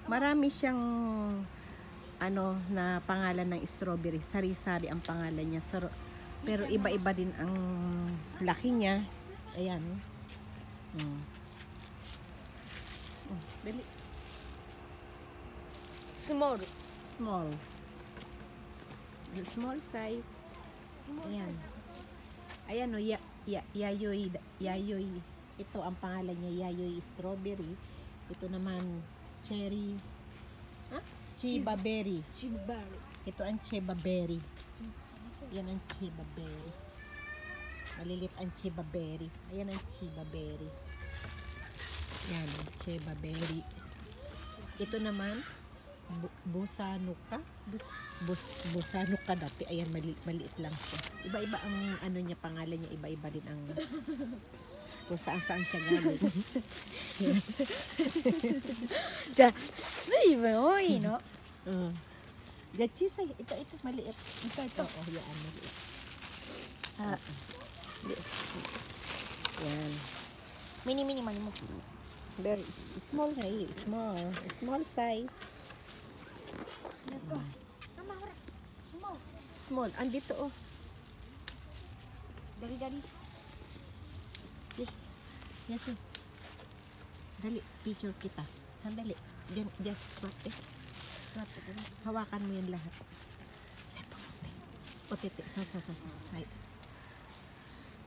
Marami siyang ano na pangalan ng strawberry. Sari-sari ang pangalan niya. Pero iba-iba din ang laki niya. Ayan. Dali. Small. Small. Small size. Ayan. Ayan o, yayoy. Ito ang pangalan niya, yayoy strawberry. Ito naman, cherry. Chiba berry. Ito ang chiba berry. Yan ang chiba berry. Malilit ang chiba berry. Ayan ang chiba berry. Yan ang chiba berry. Ito naman, busanuka. Busanuka dati. Ayan, maliit lang siya. Iba-iba ang ano niya, pangalan niya. Iba-iba din ang kung saan-saan siya galing. Ito, maliit. Ito. Oh, yan, maliit. Yan. Mini mo. Very small na small size. Small. Andito oh. Dari. Yes. Dali, picture kita. Sandali. Diyan, swap eh. Hawakan mo yan lahat. Sa pangapin. O, titi. Sa. Hay.